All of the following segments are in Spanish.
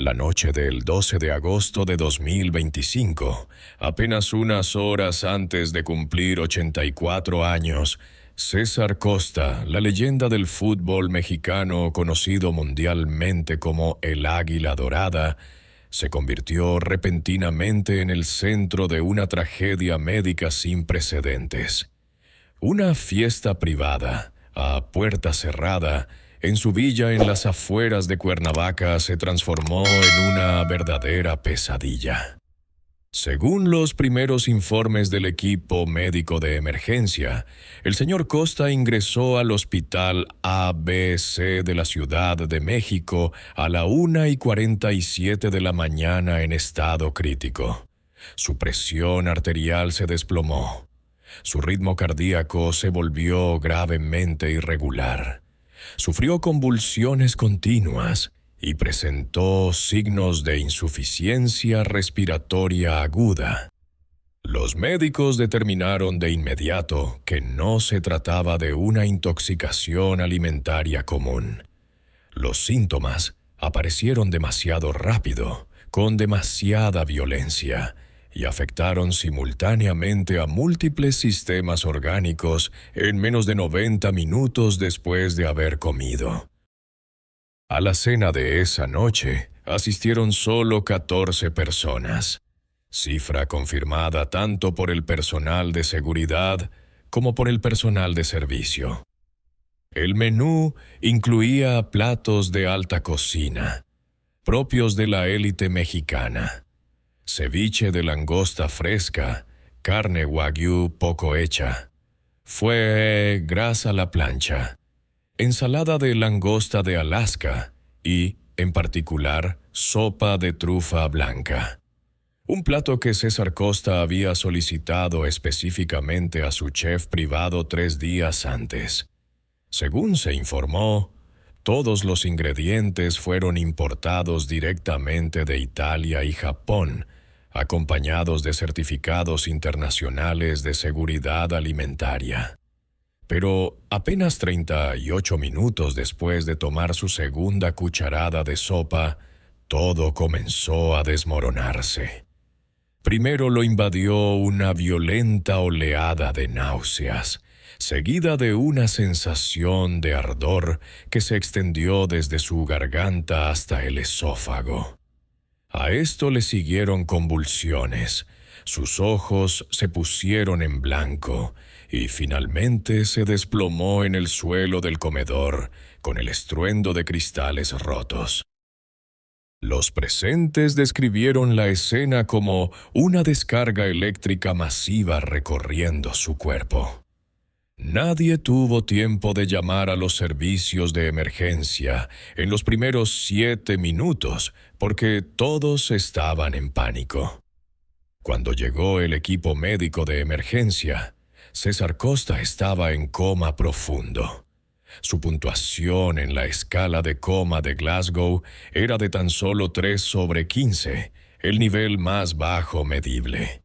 La noche del 12 de agosto de 2025, apenas unas horas antes de cumplir 84 años, César Costa, la leyenda del fútbol mexicano conocido mundialmente como el Águila Dorada, se convirtió repentinamente en el centro de una tragedia médica sin precedentes. Una fiesta privada, a puerta cerrada, en su villa en las afueras de Cuernavaca se transformó en una verdadera pesadilla. Según los primeros informes del equipo médico de emergencia, el señor Costa ingresó al hospital ABC de la Ciudad de México a la 1:47 de la mañana en estado crítico. Su presión arterial se desplomó. Su ritmo cardíaco se volvió gravemente irregular. Sufrió convulsiones continuas y presentó signos de insuficiencia respiratoria aguda. Los médicos determinaron de inmediato que no se trataba de una intoxicación alimentaria común. Los síntomas aparecieron demasiado rápido, con demasiada violencia, y afectaron simultáneamente a múltiples sistemas orgánicos en menos de 90 minutos después de haber comido. A la cena de esa noche asistieron solo 14 personas, cifra confirmada tanto por el personal de seguridad como por el personal de servicio. El menú incluía platos de alta cocina, propios de la élite mexicana, ceviche de langosta fresca, carne wagyu poco hecha, foie gras a la plancha, ensalada de langosta de Alaska y, en particular, sopa de trufa blanca. Un plato que César Costa había solicitado específicamente a su chef privado 3 días antes. Según se informó, todos los ingredientes fueron importados directamente de Italia y Japón, acompañados de certificados internacionales de seguridad alimentaria. Pero apenas 38 minutos después de tomar su segunda cucharada de sopa, todo comenzó a desmoronarse. Primero lo invadió una violenta oleada de náuseas, seguida de una sensación de ardor que se extendió desde su garganta hasta el esófago. A esto le siguieron convulsiones, sus ojos se pusieron en blanco y finalmente se desplomó en el suelo del comedor con el estruendo de cristales rotos. Los presentes describieron la escena como una descarga eléctrica masiva recorriendo su cuerpo. Nadie tuvo tiempo de llamar a los servicios de emergencia en los primeros 7 minutos porque todos estaban en pánico. Cuando llegó el equipo médico de emergencia, César Costa estaba en coma profundo. Su puntuación en la escala de coma de Glasgow era de tan solo 3/15, el nivel más bajo medible.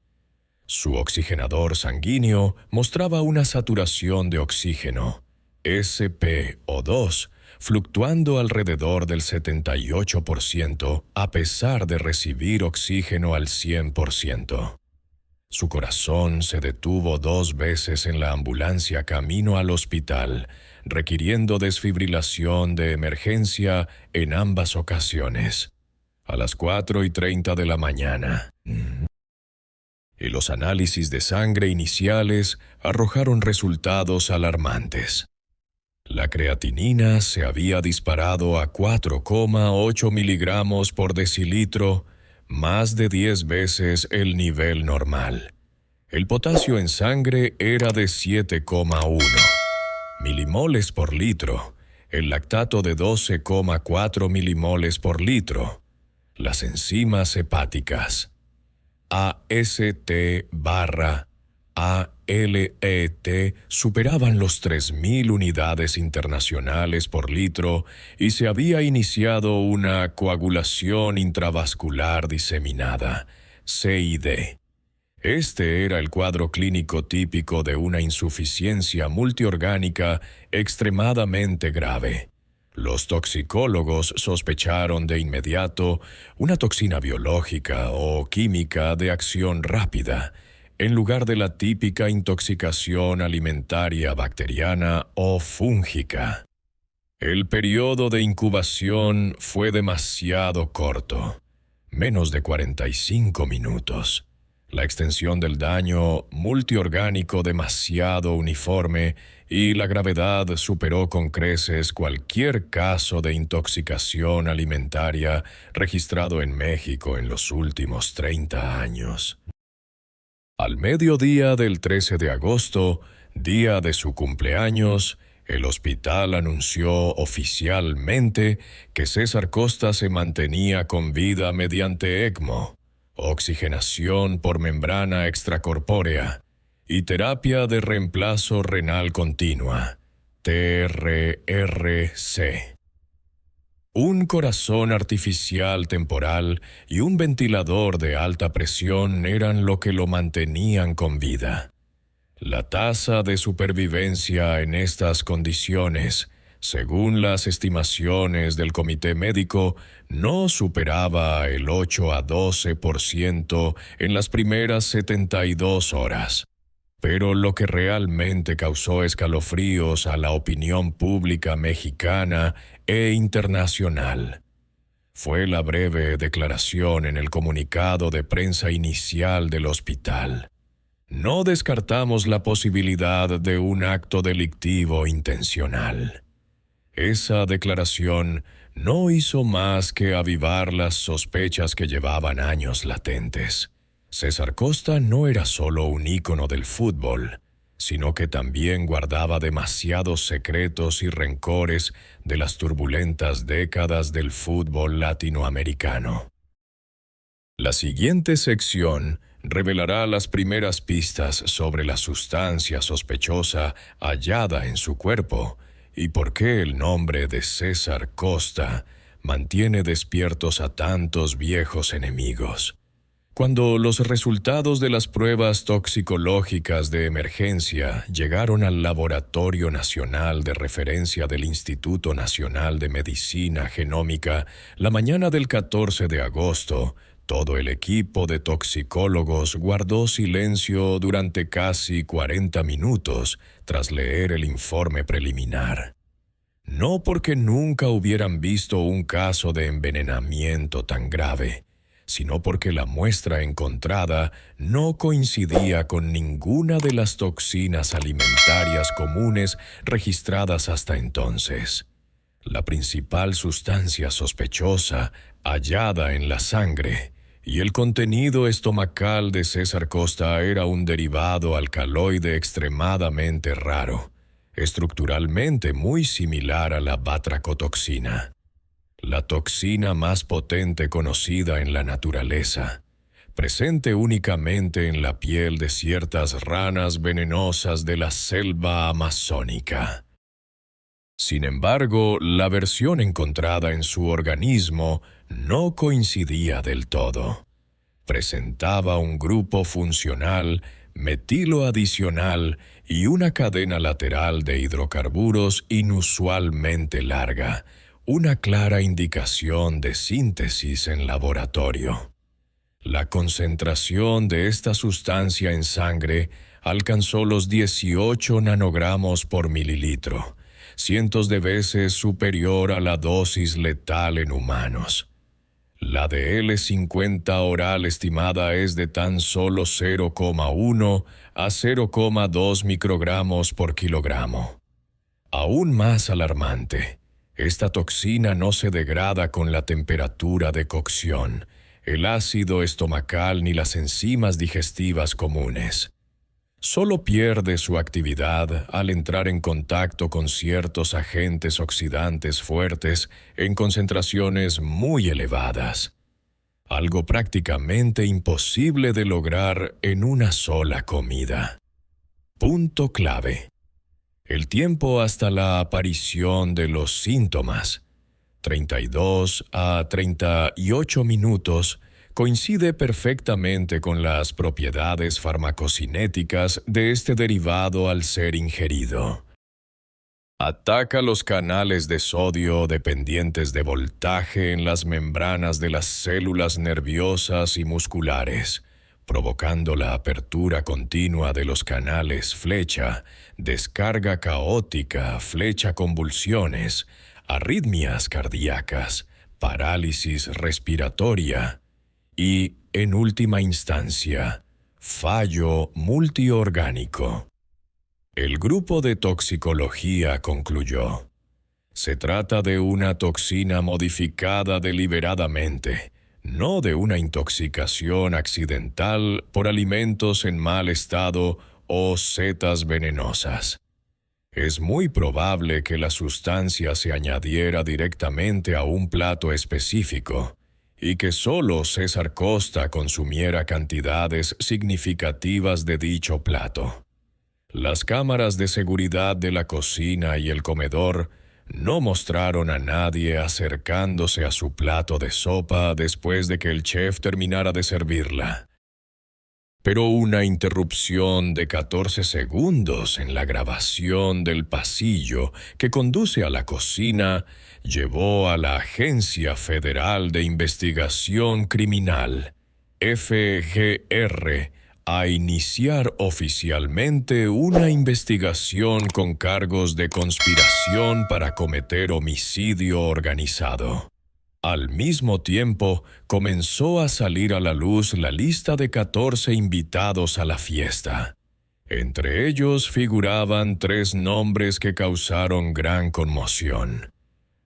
Su oxigenador sanguíneo mostraba una saturación de oxígeno, SpO2, fluctuando alrededor del 78% a pesar de recibir oxígeno al 100%. Su corazón se detuvo 2 veces en la ambulancia camino al hospital, requiriendo desfibrilación de emergencia en ambas ocasiones, a las 4:30 de la mañana. Y los análisis de sangre iniciales arrojaron resultados alarmantes. La creatinina se había disparado a 4,8 miligramos por decilitro, más de 10 veces el nivel normal. El potasio en sangre era de 7,1 milimoles por litro, el lactato de 12,4 milimoles por litro. Las enzimas hepáticas AST/ALET superaban los 3.000 unidades internacionales por litro y se había iniciado una coagulación intravascular diseminada, CID. Este era el cuadro clínico típico de una insuficiencia multiorgánica extremadamente grave. Los toxicólogos sospecharon de inmediato una toxina biológica o química de acción rápida, en lugar de la típica intoxicación alimentaria bacteriana o fúngica. El periodo de incubación fue demasiado corto, menos de 45 minutos. La extensión del daño multiorgánico demasiado uniforme y la gravedad superó con creces cualquier caso de intoxicación alimentaria registrado en México en los últimos 30 años. Al mediodía del 13 de agosto, día de su cumpleaños, el hospital anunció oficialmente que César Costa se mantenía con vida mediante ECMO, oxigenación por membrana extracorpórea, y terapia de reemplazo renal continua, TRRC. Un corazón artificial temporal y un ventilador de alta presión eran lo que lo mantenían con vida. La tasa de supervivencia en estas condiciones, según las estimaciones del comité médico, no superaba el 8 a 12% en las primeras 72 horas. Pero lo que realmente causó escalofríos a la opinión pública mexicana e internacional fue la breve declaración en el comunicado de prensa inicial del hospital. No descartamos la posibilidad de un acto delictivo intencional. Esa declaración no hizo más que avivar las sospechas que llevaban años latentes. César Costa no era solo un ícono del fútbol, sino que también guardaba demasiados secretos y rencores de las turbulentas décadas del fútbol latinoamericano. La siguiente sección revelará las primeras pistas sobre la sustancia sospechosa hallada en su cuerpo y por qué el nombre de César Costa mantiene despiertos a tantos viejos enemigos. Cuando los resultados de las pruebas toxicológicas de emergencia llegaron al Laboratorio Nacional de Referencia del Instituto Nacional de Medicina Genómica, la mañana del 14 de agosto, todo el equipo de toxicólogos guardó silencio durante casi 40 minutos tras leer el informe preliminar. No porque nunca hubieran visto un caso de envenenamiento tan grave, sino porque la muestra encontrada no coincidía con ninguna de las toxinas alimentarias comunes registradas hasta entonces. La principal sustancia sospechosa hallada en la sangre y el contenido estomacal de César Costa era un derivado alcaloide extremadamente raro, estructuralmente muy similar a la batracotoxina, la toxina más potente conocida en la naturaleza, presente únicamente en la piel de ciertas ranas venenosas de la selva amazónica. Sin embargo, la versión encontrada en su organismo no coincidía del todo. Presentaba un grupo funcional, metiloadicional y una cadena lateral de hidrocarburos inusualmente larga, una clara indicación de síntesis en laboratorio. La concentración de esta sustancia en sangre alcanzó los 18 nanogramos por mililitro, cientos de veces superior a la dosis letal en humanos. La de L50 oral estimada es de tan solo 0,1 a 0,2 microgramos por kilogramo. Aún más alarmante, esta toxina no se degrada con la temperatura de cocción, el ácido estomacal ni las enzimas digestivas comunes. Solo pierde su actividad al entrar en contacto con ciertos agentes oxidantes fuertes en concentraciones muy elevadas, algo prácticamente imposible de lograr en una sola comida. Punto clave: el tiempo hasta la aparición de los síntomas, 32 a 38 minutos, coincide perfectamente con las propiedades farmacocinéticas de este derivado al ser ingerido. Ataca los canales de sodio dependientes de voltaje en las membranas de las células nerviosas y musculares, provocando la apertura continua de los canales flecha, descarga caótica, flecha convulsiones, arritmias cardíacas, parálisis respiratoria y, en última instancia, fallo multiorgánico. El grupo de toxicología concluyó: se trata de una toxina modificada deliberadamente, no de una intoxicación accidental por alimentos en mal estado o setas venenosas. Es muy probable que la sustancia se añadiera directamente a un plato específico y que solo César Costa consumiera cantidades significativas de dicho plato. Las cámaras de seguridad de la cocina y el comedor no mostraron a nadie acercándose a su plato de sopa después de que el chef terminara de servirla. Pero una interrupción de 14 segundos en la grabación del pasillo que conduce a la cocina llevó a la Agencia Federal de Investigación Criminal, FGR, a iniciar oficialmente una investigación con cargos de conspiración para cometer homicidio organizado. Al mismo tiempo, comenzó a salir a la luz la lista de 14 invitados a la fiesta. Entre ellos figuraban 3 nombres que causaron gran conmoción: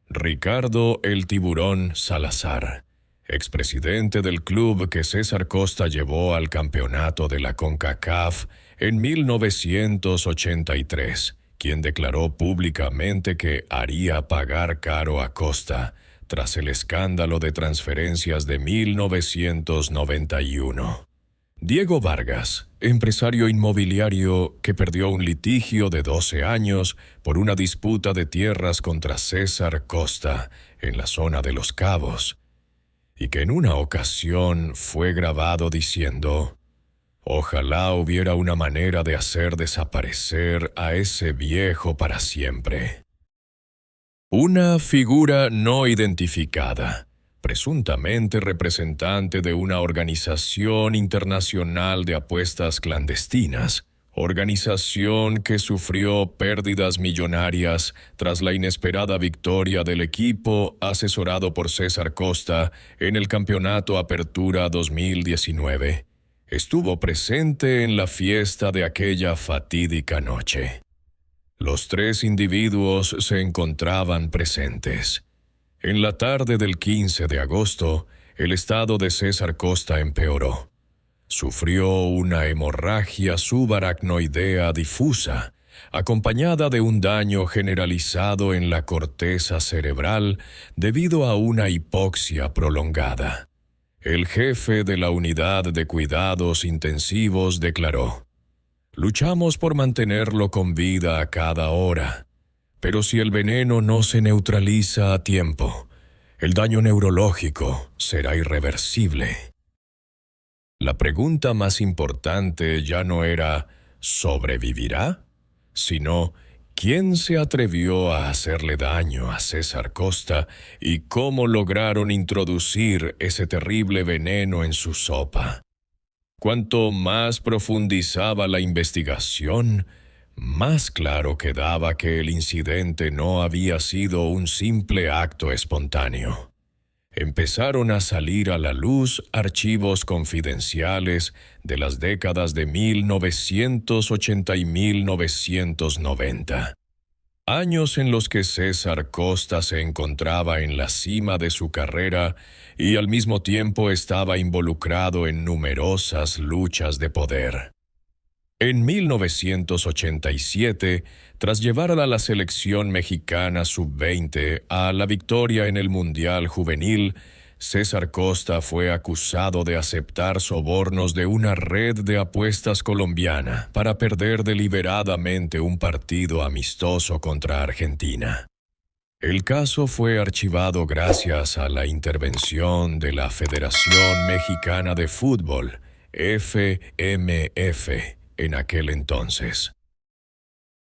Ricardo el Tiburón Salazar, expresidente del club que César Costa llevó al campeonato de la CONCACAF en 1983, quien declaró públicamente que haría pagar caro a Costa tras el escándalo de transferencias de 1991. Diego Vargas, empresario inmobiliario que perdió un litigio de 12 años por una disputa de tierras contra César Costa en la zona de Los Cabos, y que en una ocasión fue grabado diciendo: «Ojalá hubiera una manera de hacer desaparecer a ese viejo para siempre». Una figura no identificada, presuntamente representante de una organización internacional de apuestas clandestinas, organización que sufrió pérdidas millonarias tras la inesperada victoria del equipo asesorado por César Costa en el Campeonato Apertura 2019, estuvo presente en la fiesta de aquella fatídica noche. Los 3 individuos se encontraban presentes. En la tarde del 15 de agosto, el estado de César Costa empeoró. Sufrió una hemorragia subaracnoidea difusa, acompañada de un daño generalizado en la corteza cerebral debido a una hipoxia prolongada. El jefe de la unidad de cuidados intensivos declaró: «Luchamos por mantenerlo con vida a cada hora, pero si el veneno no se neutraliza a tiempo, el daño neurológico será irreversible». La pregunta más importante ya no era ¿sobrevivirá?, sino ¿quién se atrevió a hacerle daño a César Costa y cómo lograron introducir ese terrible veneno en su sopa? Cuanto más profundizaba la investigación, más claro quedaba que el incidente no había sido un simple acto espontáneo. Empezaron a salir a la luz archivos confidenciales de las décadas de 1980 y 1990. Años en los que César Costa se encontraba en la cima de su carrera y al mismo tiempo estaba involucrado en numerosas luchas de poder. En 1987, tras llevar a la selección mexicana sub-20 a la victoria en el Mundial Juvenil, César Costa fue acusado de aceptar sobornos de una red de apuestas colombiana para perder deliberadamente un partido amistoso contra Argentina. El caso fue archivado gracias a la intervención de la Federación Mexicana de Fútbol, FMF, en aquel entonces.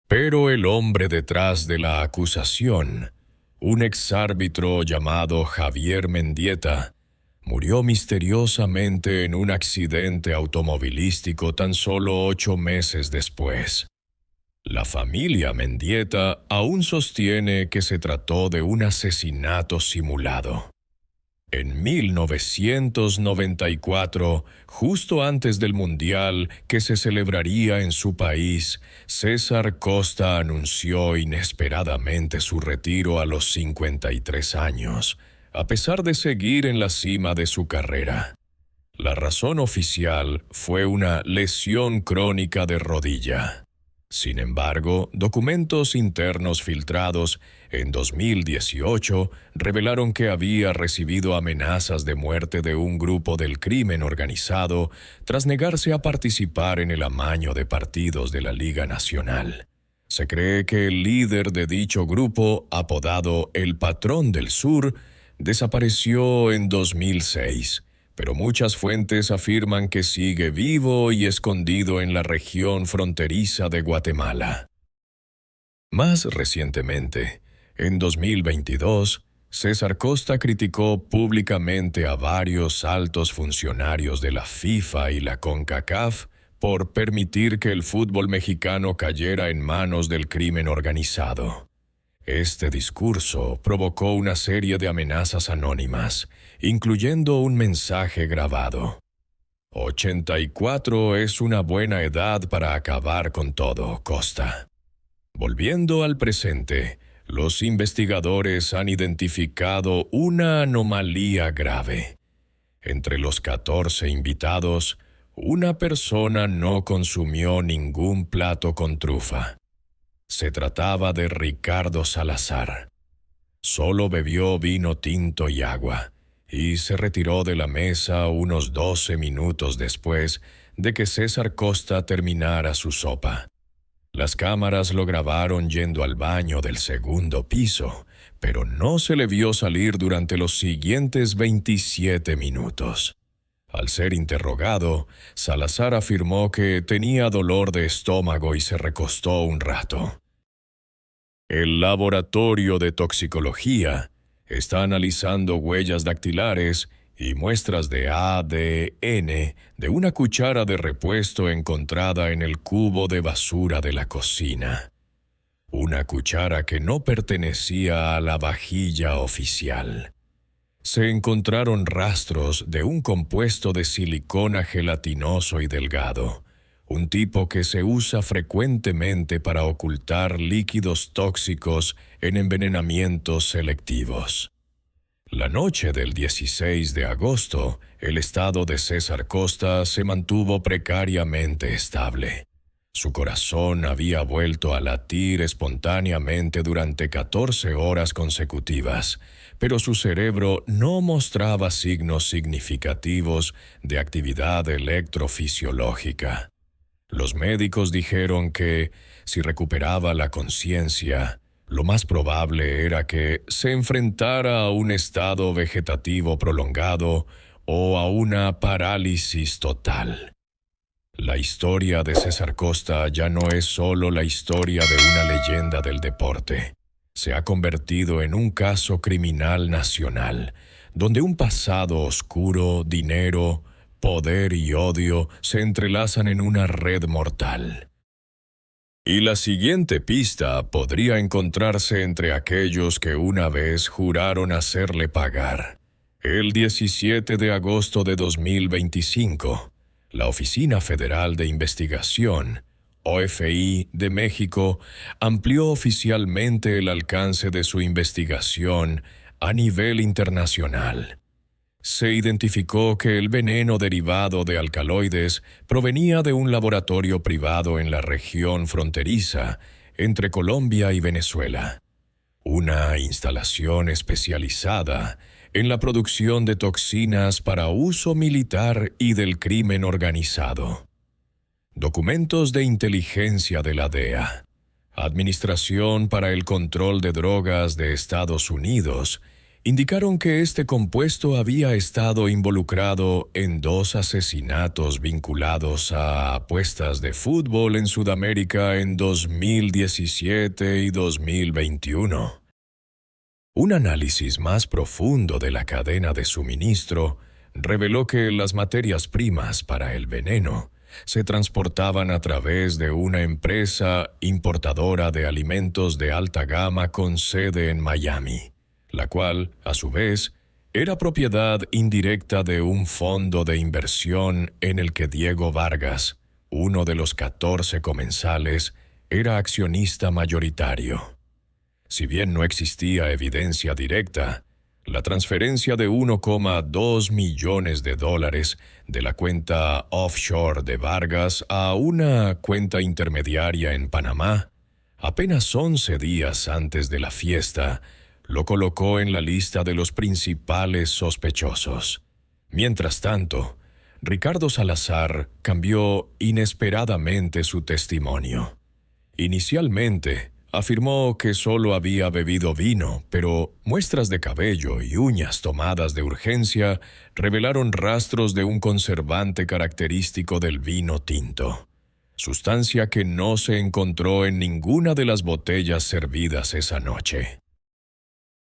Pero el hombre detrás de la acusación, un exárbitro llamado Javier Mendieta, murió misteriosamente en un accidente automovilístico tan solo 8 meses después. La familia Mendieta aún sostiene que se trató de un asesinato simulado. En 1994, justo antes del Mundial que se celebraría en su país, César Costa anunció inesperadamente su retiro a los 53 años, a pesar de seguir en la cima de su carrera. La razón oficial fue una lesión crónica de rodilla. Sin embargo, documentos internos filtrados en 2018 revelaron que había recibido amenazas de muerte de un grupo del crimen organizado tras negarse a participar en el amaño de partidos de la Liga Nacional. Se cree que el líder de dicho grupo, apodado El Patrón del Sur, desapareció en 2006. Pero muchas fuentes afirman que sigue vivo y escondido en la región fronteriza de Guatemala. Más recientemente, en 2022, César Costa criticó públicamente a varios altos funcionarios de la FIFA y la CONCACAF por permitir que el fútbol mexicano cayera en manos del crimen organizado. Este discurso provocó una serie de amenazas anónimas, incluyendo un mensaje grabado. 84 es una buena edad para acabar con todo, Costa. Volviendo al presente, los investigadores han identificado una anomalía grave. Entre los 14 invitados, una persona no consumió ningún plato con trufa. Se trataba de Ricardo Salazar. Solo bebió vino tinto y agua, y se retiró de la mesa unos 12 minutos después de que César Costa terminara su sopa. Las cámaras lo grabaron yendo al baño del segundo piso, pero no se le vio salir durante los siguientes 27 minutos. Al ser interrogado, Salazar afirmó que tenía dolor de estómago y se recostó un rato. El laboratorio de toxicología está analizando huellas dactilares y muestras de ADN de una cuchara de repuesto encontrada en el cubo de basura de la cocina. Una cuchara que no pertenecía a la vajilla oficial. Se encontraron rastros de un compuesto de silicona gelatinoso y delgado, un tipo que se usa frecuentemente para ocultar líquidos tóxicos en envenenamientos selectivos. La noche del 16 de agosto, el estado de César Costa se mantuvo precariamente estable. Su corazón había vuelto a latir espontáneamente durante 14 horas consecutivas, pero su cerebro no mostraba signos significativos de actividad electrofisiológica. Los médicos dijeron que, si recuperaba la conciencia, lo más probable era que se enfrentara a un estado vegetativo prolongado o a una parálisis total. La historia de César Costa ya no es solo la historia de una leyenda del deporte. Se ha convertido en un caso criminal nacional, donde un pasado oscuro, dinero, poder y odio se entrelazan en una red mortal. Y la siguiente pista podría encontrarse entre aquellos que una vez juraron hacerle pagar. El 17 de agosto de 2025, la Oficina Federal de Investigación, OFI de México, amplió oficialmente el alcance de su investigación a nivel internacional. Se identificó que el veneno derivado de alcaloides provenía de un laboratorio privado en la región fronteriza entre Colombia y Venezuela, una instalación especializada en la producción de toxinas para uso militar y del crimen organizado. Documentos de inteligencia de la DEA, Administración para el Control de Drogas de Estados Unidos, indicaron que este compuesto había estado involucrado en 2 asesinatos vinculados a apuestas de fútbol en Sudamérica en 2017 y 2021. Un análisis más profundo de la cadena de suministro reveló que las materias primas para el veneno se transportaban a través de una empresa importadora de alimentos de alta gama con sede en Miami, la cual, a su vez, era propiedad indirecta de un fondo de inversión en el que Diego Vargas, uno de los 14 comensales, era accionista mayoritario. Si bien no existía evidencia directa, la transferencia de $1,2 millones de la cuenta offshore de Vargas a una cuenta intermediaria en Panamá, apenas 11 días antes de la fiesta, lo colocó en la lista de los principales sospechosos. Mientras tanto, Ricardo Salazar cambió inesperadamente su testimonio. Inicialmente, afirmó que solo había bebido vino, pero muestras de cabello y uñas tomadas de urgencia revelaron rastros de un conservante característico del vino tinto, sustancia que no se encontró en ninguna de las botellas servidas esa noche.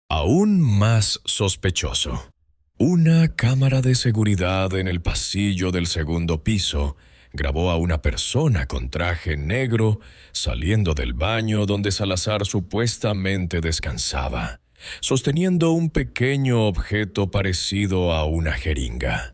Aún más sospechoso, una cámara de seguridad en el pasillo del segundo piso grabó a una persona con traje negro saliendo del baño donde Salazar supuestamente descansaba, sosteniendo un pequeño objeto parecido a una jeringa.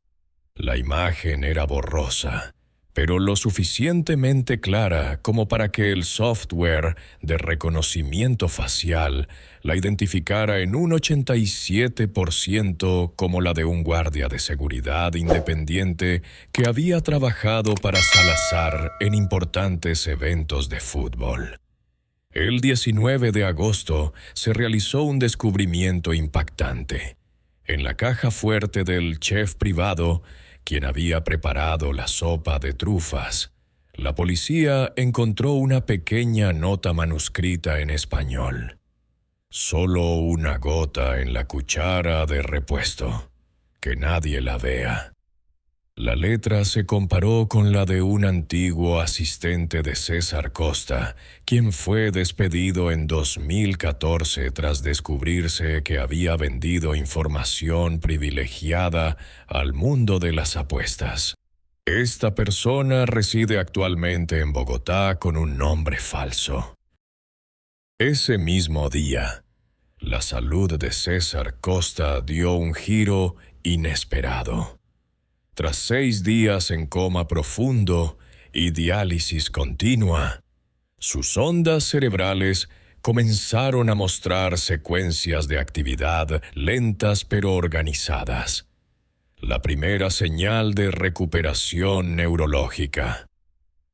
La imagen era borrosa, pero lo suficientemente clara como para que el software de reconocimiento facial la identificara en un 87% como la de un guardia de seguridad independiente que había trabajado para Salazar en importantes eventos de fútbol. El 19 de agosto se realizó un descubrimiento impactante. En la caja fuerte del chef privado, quien había preparado la sopa de trufas, la policía encontró una pequeña nota manuscrita en español. Solo una gota en la cuchara de repuesto. Que nadie la vea. La letra se comparó con la de un antiguo asistente de César Costa, quien fue despedido en 2014 tras descubrirse que había vendido información privilegiada al mundo de las apuestas. Esta persona reside actualmente en Bogotá con un nombre falso. Ese mismo día, la salud de César Costa dio un giro inesperado. Tras 6 días en coma profundo y diálisis continua, sus ondas cerebrales comenzaron a mostrar secuencias de actividad lentas pero organizadas. La primera señal de recuperación neurológica.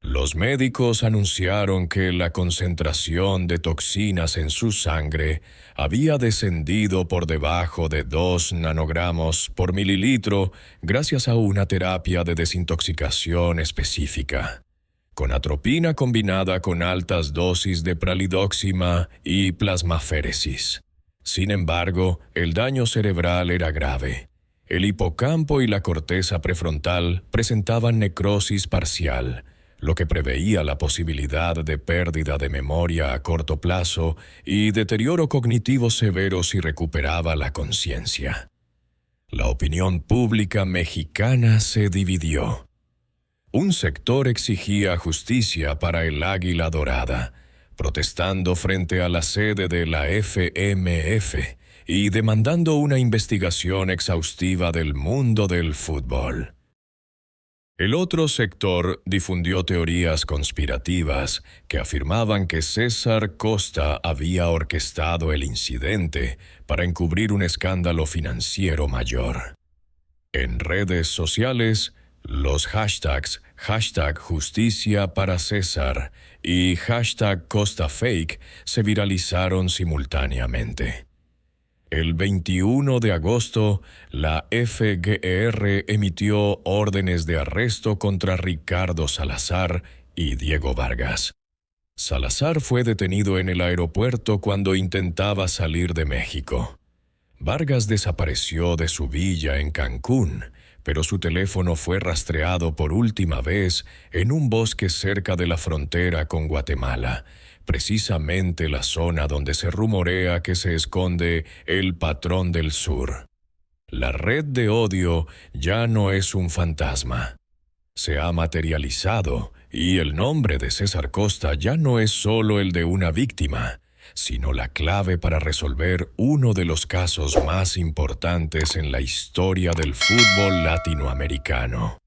Los médicos anunciaron que la concentración de toxinas en su sangre había descendido por debajo de 2 nanogramos por mililitro gracias a una terapia de desintoxicación específica, con atropina combinada con altas dosis de pralidoxima y plasmaféresis. Sin embargo, el daño cerebral era grave. El hipocampo y la corteza prefrontal presentaban necrosis parcial, lo que preveía la posibilidad de pérdida de memoria a corto plazo y deterioro cognitivo severo si recuperaba la conciencia. La opinión pública mexicana se dividió. Un sector exigía justicia para el Águila Dorada, protestando frente a la sede de la FMF y demandando una investigación exhaustiva del mundo del fútbol. El otro sector difundió teorías conspirativas que afirmaban que César Costa había orquestado el incidente para encubrir un escándalo financiero mayor. En redes sociales, los hashtags #Justicia para César y #CostaFake se viralizaron simultáneamente. El 21 de agosto, la FGR emitió órdenes de arresto contra Ricardo Salazar y Diego Vargas. Salazar fue detenido en el aeropuerto cuando intentaba salir de México. Vargas desapareció de su villa en Cancún, pero su teléfono fue rastreado por última vez en un bosque cerca de la frontera con Guatemala, precisamente la zona donde se rumorea que se esconde el Patrón del Sur. La red de odio ya no es un fantasma. Se ha materializado y el nombre de César Costa ya no es solo el de una víctima, sino la clave para resolver uno de los casos más importantes en la historia del fútbol latinoamericano.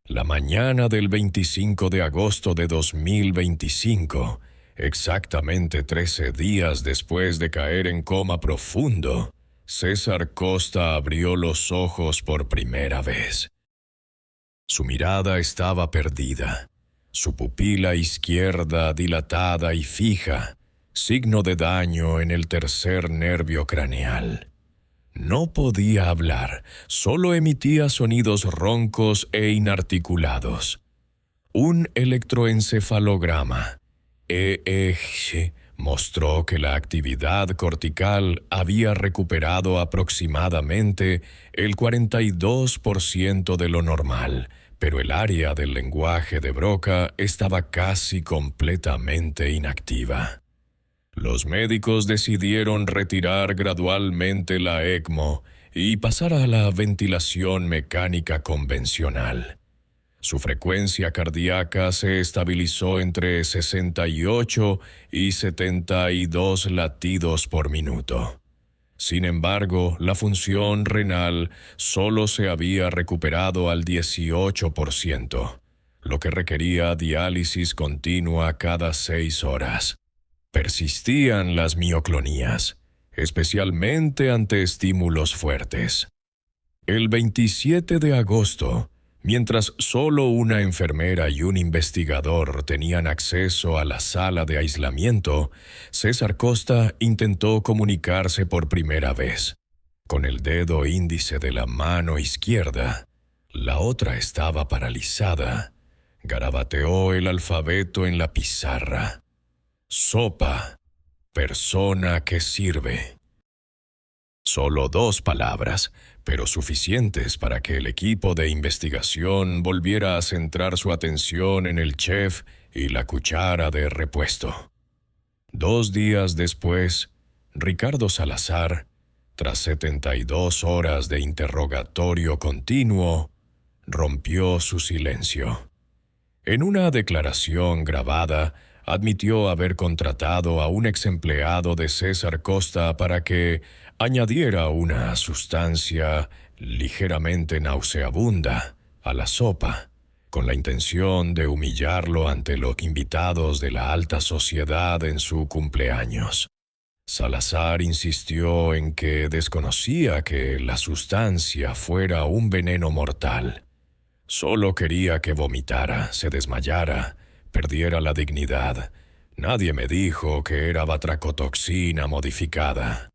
La mañana del 25 de agosto de 2025, exactamente 13 días después de caer en coma profundo, César Costa abrió los ojos por primera vez. Su mirada estaba perdida, su pupila izquierda dilatada y fija, signo de daño en el tercer nervio craneal. No podía hablar, solo emitía sonidos roncos e inarticulados. Un electroencefalograma, EEG, mostró que la actividad cortical había recuperado aproximadamente el 42% de lo normal, pero el área del lenguaje de Broca estaba casi completamente inactiva. Los médicos decidieron retirar gradualmente la ECMO y pasar a la ventilación mecánica convencional. Su frecuencia cardíaca se estabilizó entre 68 y 72 latidos por minuto. Sin embargo, la función renal solo se había recuperado al 18%, lo que requería diálisis continua cada 6 horas. Persistían las mioclonías, especialmente ante estímulos fuertes. El 27 de agosto, mientras solo una enfermera y un investigador tenían acceso a la sala de aislamiento, César Costa intentó comunicarse por primera vez. Con el dedo índice de la mano izquierda, la otra estaba paralizada, garabateó el alfabeto en la pizarra. Sopa, persona que sirve. Solo 2 palabras, pero suficientes para que el equipo de investigación volviera a centrar su atención en el chef y la cuchara de repuesto. 2 días después, Ricardo Salazar, tras 72 horas de interrogatorio continuo, rompió su silencio. En una declaración grabada, admitió haber contratado a un ex empleado de César Costa para que añadiera una sustancia ligeramente nauseabunda a la sopa, con la intención de humillarlo ante los invitados de la alta sociedad en su cumpleaños. Salazar insistió en que desconocía que la sustancia fuera un veneno mortal. Solo quería que vomitara, se desmayara, perdiera la dignidad. Nadie me dijo que era batracotoxina modificada.